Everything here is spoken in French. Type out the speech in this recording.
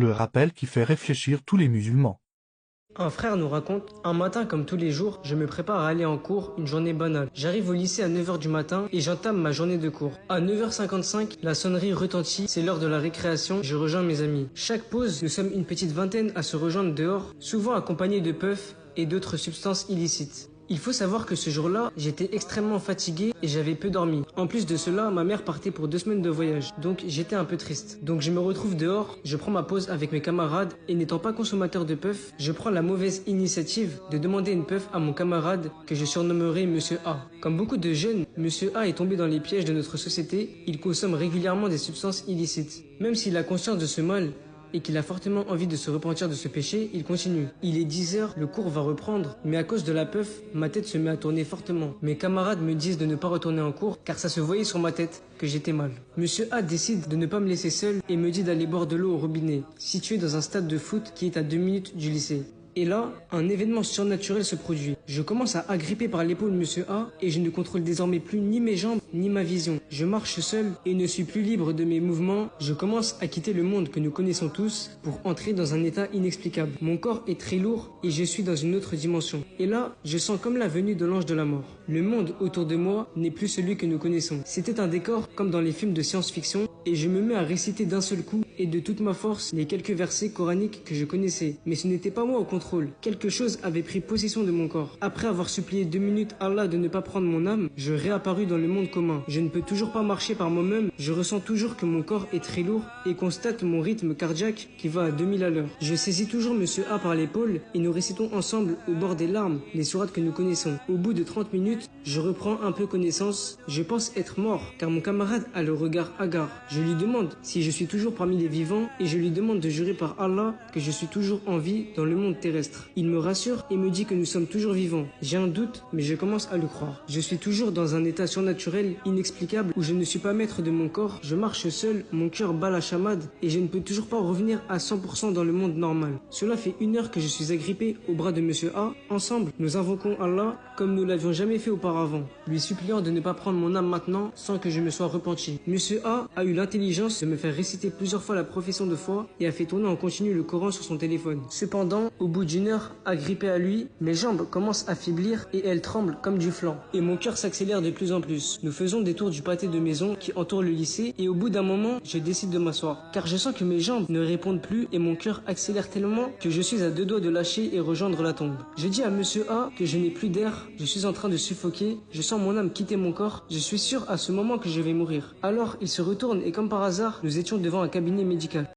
Le rappel qui fait réfléchir tous les musulmans. Un frère nous raconte, un matin comme tous les jours, je me prépare à aller en cours, une journée banale. J'arrive au lycée à 9 h du matin et j'entame ma journée de cours. À 9 h 55, la sonnerie retentit, c'est l'heure de la récréation, je rejoins mes amis. Chaque pause, nous sommes une petite vingtaine à se rejoindre dehors, souvent accompagnés de puffs et d'autres substances illicites. Il faut savoir que ce jour-là, j'étais extrêmement fatigué et j'avais peu dormi. En plus de cela, ma mère partait pour 2 semaines de voyage, donc j'étais un peu triste. Donc je me retrouve dehors, je prends ma pause avec mes camarades et n'étant pas consommateur de puff, je prends la mauvaise initiative de demander une puff à mon camarade que je surnommerai Monsieur A. Comme beaucoup de jeunes, Monsieur A est tombé dans les pièges de notre société, il consomme régulièrement des substances illicites. Même s'il a conscience de ce mal, et qu'il a fortement envie de se repentir de ce péché, il continue. Il est 10 h, le cours va reprendre, mais à cause de la puff, ma tête se met à tourner fortement. Mes camarades me disent de ne pas retourner en cours, car ça se voyait sur ma tête que j'étais mal. Monsieur A décide de ne pas me laisser seul et me dit d'aller boire de l'eau au robinet, situé dans un stade de foot qui est à 2 minutes du lycée. Et là, un événement surnaturel se produit. Je commence à agripper par l'épaule Monsieur A et je ne contrôle désormais plus ni mes jambes ni ma vision. Je marche seul et ne suis plus libre de mes mouvements. Je commence à quitter le monde que nous connaissons tous pour entrer dans un état inexplicable. Mon corps est très lourd et je suis dans une autre dimension. Et là, je sens comme la venue de l'ange de la mort. Le monde autour de moi n'est plus celui que nous connaissons. C'était un décor comme dans les films de science-fiction et je me mets à réciter d'un seul coup et de toute ma force les quelques versets coraniques que je connaissais. Mais ce n'était pas moi au contrôle. Quelque chose avait pris possession de mon corps. Après avoir supplié 2 minutes Allah de ne pas prendre mon âme, je réapparus dans le monde commun. Je ne peux toujours pas marcher par moi-même, je ressens toujours que mon corps est très lourd et constate mon rythme cardiaque qui va à 2000 à l'heure. Je saisis toujours Monsieur A par l'épaule et nous récitons ensemble au bord des larmes les sourates que nous connaissons. Au bout de 30 minutes, je reprends un peu connaissance. Je pense être mort car mon camarade a le regard hagard. Je lui demande si je suis toujours parmi les vivants et je lui demande de jurer par Allah que je suis toujours en vie dans le monde terrestre. Il me rassure et me dit que nous sommes toujours vivants. J'ai un doute, mais je commence à le croire. Je suis toujours dans un état surnaturel, inexplicable, où je ne suis pas maître de mon corps. Je marche seul, mon cœur bat la chamade et je ne peux toujours pas revenir à 100% dans le monde normal. Cela fait 1 heure que je suis agrippé au bras de Monsieur A. Ensemble, nous invoquons Allah comme nous l'avions jamais fait auparavant, lui suppliant de ne pas prendre mon âme maintenant sans que je me sois repenti. Monsieur A eu l'intelligence de me faire réciter plusieurs fois la profession de foi et a fait tourner en continu le Coran sur son téléphone. Cependant, au bout d'1 heure, agrippé à lui, mes jambes commencent à faiblir et elles tremblent comme du flanc. Et mon cœur s'accélère de plus en plus. Nous faisons des tours du pâté de maison qui entoure le lycée et au bout d'un moment, je décide de m'asseoir. Car je sens que mes jambes ne répondent plus et mon cœur accélère tellement que je suis à 2 doigts de lâcher et rejoindre la tombe. Je dis à Monsieur A que je n'ai plus d'air, je suis en train de suffoquer, je sens mon âme quitter mon corps, je suis sûr à ce moment que je vais mourir. Alors il se retourne et comme par hasard, nous étions devant un cabinet médical.